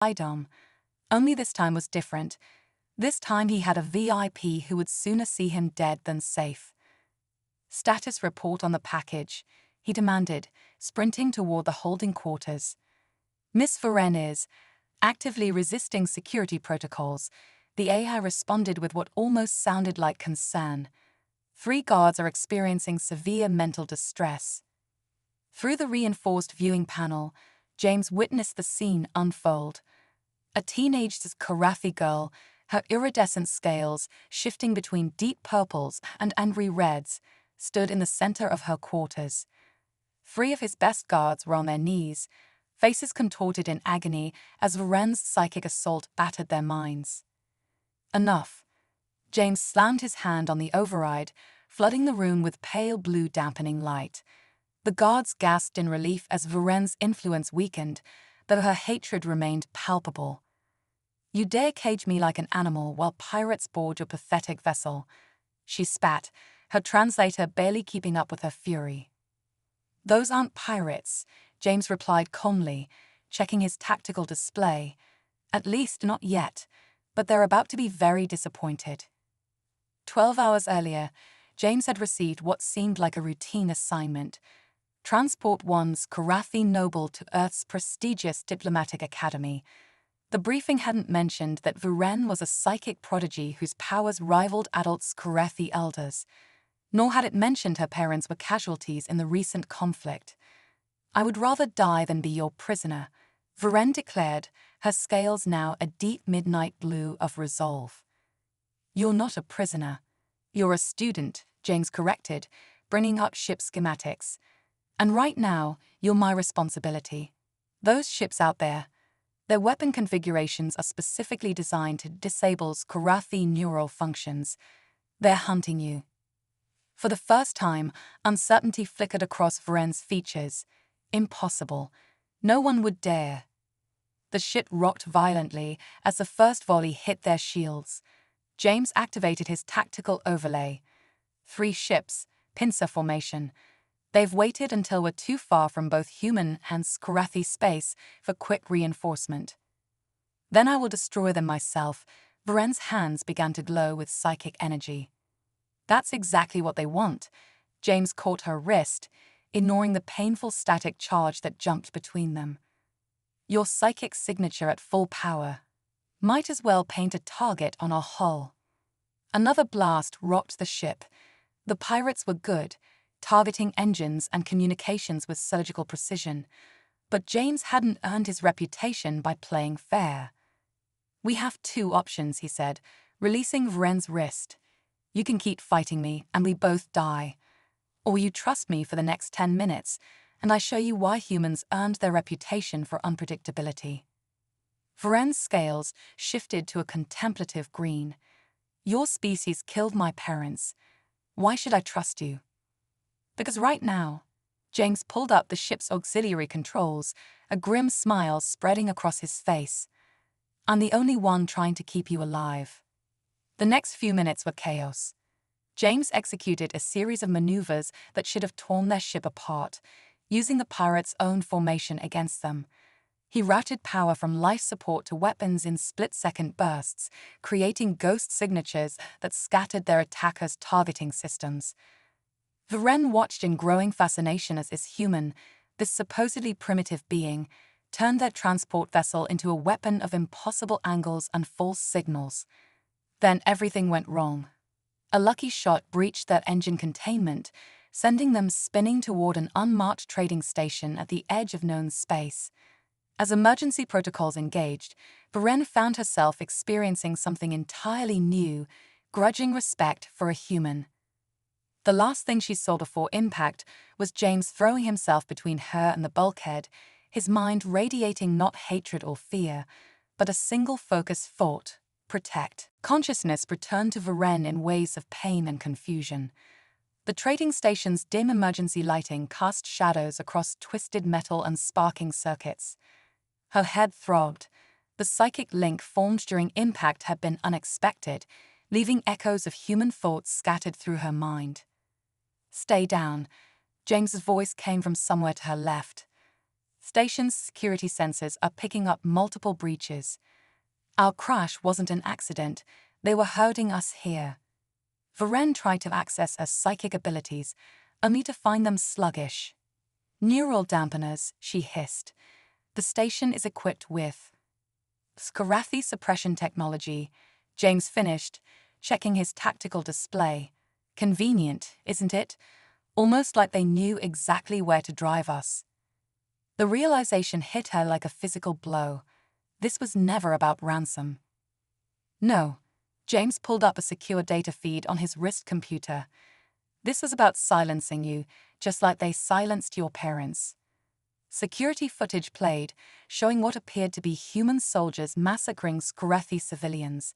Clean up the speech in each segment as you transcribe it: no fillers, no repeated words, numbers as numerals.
dome. Only this time was different. This time he had a VIP who would sooner see him dead than safe. Status report on the package, he demanded, sprinting toward the holding quarters. Miss Varenne is actively resisting security protocols. The AI responded with what almost sounded like concern. 3 guards are experiencing severe mental distress. Through the reinforced viewing panel, James witnessed the scene unfold. A teenage Karathi girl, her iridescent scales shifting between deep purples and angry reds, stood in the center of her quarters. 3 of his best guards were on their knees, faces contorted in agony as Varenne's psychic assault battered their minds. Enough. James slammed his hand on the override, flooding the room with pale blue dampening light. The guards gasped in relief as Varenne's influence weakened, though her hatred remained palpable. You dare cage me like an animal while pirates board your pathetic vessel, she spat, her translator barely keeping up with her fury. Those aren't pirates, James replied calmly, checking his tactical display. At least not yet, but they're about to be very disappointed. 12 hours earlier, James had received what seemed like a routine assignment: transport one's Karathi noble to Earth's prestigious diplomatic academy. The briefing hadn't mentioned that Varenne was a psychic prodigy whose powers rivaled adult Karathi elders, nor had it mentioned her parents were casualties in the recent conflict. I would rather die than be your prisoner, Varenne declared, her scales now a deep midnight blue of resolve. You're not a prisoner. You're a student, James corrected, bringing up ship schematics. And right now, you're my responsibility. Those ships out there, their weapon configurations are specifically designed to disable Karathi neural functions. They're hunting you. For the first time, uncertainty flickered across Varenne's features. Impossible. No one would dare. The ship rocked violently as the first volley hit their shields. James activated his tactical overlay. 3 ships, pincer formation. They've waited until we're too far from both human and Karathi space for quick reinforcement. Then I will destroy them myself. Varenne's hands began to glow with psychic energy. That's exactly what they want. James caught her wrist, ignoring the painful static charge that jumped between them. Your psychic signature at full power. Might as well paint a target on our hull. Another blast rocked the ship. The pirates were good, targeting engines and communications with surgical precision, but James hadn't earned his reputation by playing fair. We have 2 options, he said, releasing Varenne's wrist. You can keep fighting me, and we both die. Or you trust me for the next 10 minutes, and I show you why humans earned their reputation for unpredictability. Varenne's scales shifted to a contemplative green. Your species killed my parents. Why should I trust you? Because right now, James pulled up the ship's auxiliary controls, a grim smile spreading across his face. I'm the only one trying to keep you alive. The next few minutes were chaos. James executed a series of maneuvers that should have torn their ship apart, using the pirates' own formation against them. He routed power from life support to weapons in split-second bursts, creating ghost signatures that scattered their attackers' targeting systems. Varenne watched in growing fascination as this human, this supposedly primitive being, turned their transport vessel into a weapon of impossible angles and false signals. Then everything went wrong. A lucky shot breached their engine containment, sending them spinning toward an unmarked trading station at the edge of known space. As emergency protocols engaged, Varenne found herself experiencing something entirely new, grudging respect for a human. The last thing she saw before impact was James throwing himself between her and the bulkhead, his mind radiating not hatred or fear, but a single focus: thought, protect. Consciousness returned to Varenne in waves of pain and confusion. The trading station's dim emergency lighting cast shadows across twisted metal and sparking circuits. Her head throbbed. The psychic link formed during impact had been unexpected, leaving echoes of human thoughts scattered through her mind. Stay down. James's voice came from somewhere to her left. Station's security sensors are picking up multiple breaches. Our crash wasn't an accident. They were herding us here. Viren tried to access her psychic abilities, only to find them sluggish. Neural dampeners, she hissed. The station is equipped with Scarathi suppression technology. James finished, checking his tactical display. Convenient, isn't it? Almost like they knew exactly where to drive us. The realization hit her like a physical blow. This was never about ransom. No. James pulled up a secure data feed on his wrist computer. This was about silencing you, just like they silenced your parents. Security footage played, showing what appeared to be human soldiers massacring Scarathi civilians.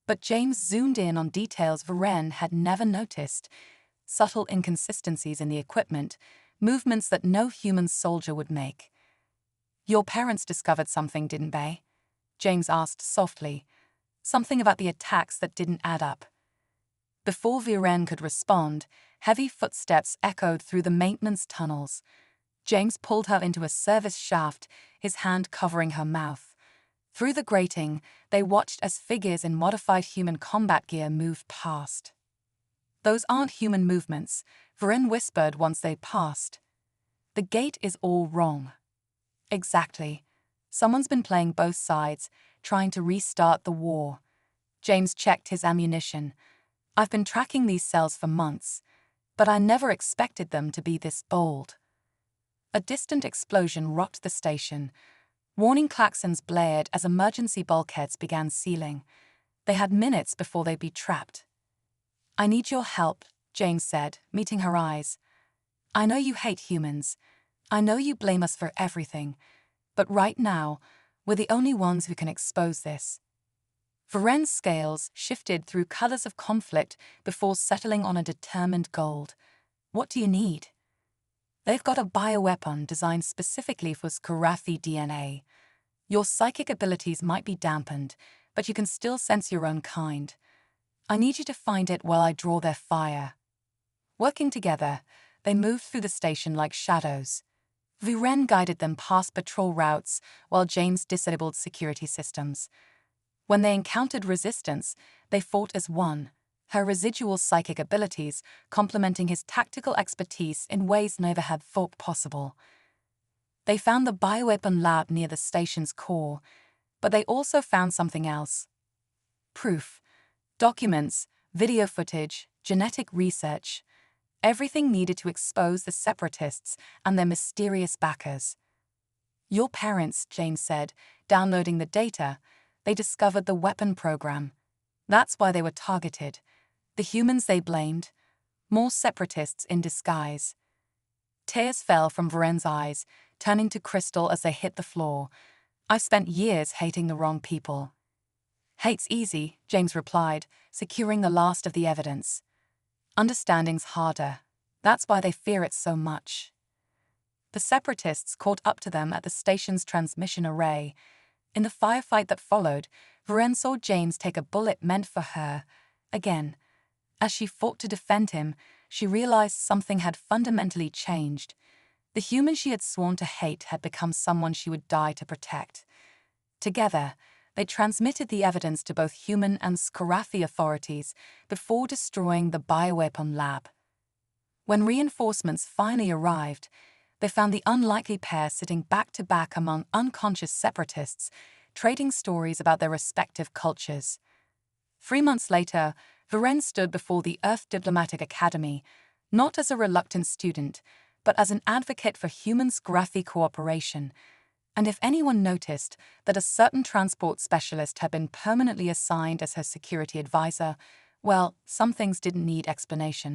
But James zoomed in on details Viren had never noticed. Subtle inconsistencies in the equipment, movements that no human soldier would make. Your parents discovered something, didn't they? James asked softly. Something about the attacks that didn't add up. Before Viren could respond, heavy footsteps echoed through the maintenance tunnels. James pulled her into a service shaft, his hand covering her mouth. Through the grating, they watched as figures in modified human combat gear moved past. Those aren't human movements, Viren whispered once they passed. The gate is all wrong. Exactly. Someone's been playing both sides, trying to restart the war. James checked his ammunition. I've been tracking these cells for months, but I never expected them to be this bold. A distant explosion rocked the station. Warning klaxons blared as emergency bulkheads began sealing. They had minutes before they'd be trapped. I need your help, James said, meeting her eyes. I know you hate humans. I know you blame us for everything. But right now, we're the only ones who can expose this. Viren's scales shifted through colors of conflict before settling on a determined gold. What do you need? They've got a bioweapon designed specifically for Scarathi DNA. Your psychic abilities might be dampened, but you can still sense your own kind. I need you to find it while I draw their fire. Working together, they moved through the station like shadows. Viren guided them past patrol routes while James disabled security systems. When they encountered resistance, they fought as one, her residual psychic abilities complementing his tactical expertise in ways neither had thought possible. They found the bioweapon lab near the station's core, but they also found something else. Proof. Documents, video footage, genetic research. Everything needed to expose the separatists and their mysterious backers. Your parents, James said, downloading the data, they discovered the weapon program. That's why they were targeted. The humans they blamed, more separatists in disguise. Tears fell from Viren's eyes, turning to crystal as they hit the floor. I've spent years hating the wrong people. Hate's easy, James replied, securing the last of the evidence. Understanding's harder. That's why they fear it so much. The separatists caught up to them at the station's transmission array. In the firefight that followed, Viren saw James take a bullet meant for her. Again, as she fought to defend him, she realized something had fundamentally changed. The human she had sworn to hate had become someone she would die to protect. Together, they transmitted the evidence to both human and Scarathi authorities before destroying the bioweapon lab. When reinforcements finally arrived, they found the unlikely pair sitting back to back among unconscious separatists, trading stories about their respective cultures. 3 months later, Viren stood before the Earth Diplomatic Academy, not as a reluctant student, but as an advocate for human Scarathi cooperation. And if anyone noticed that a certain transport specialist had been permanently assigned as her security advisor, well, some things didn't need explanation.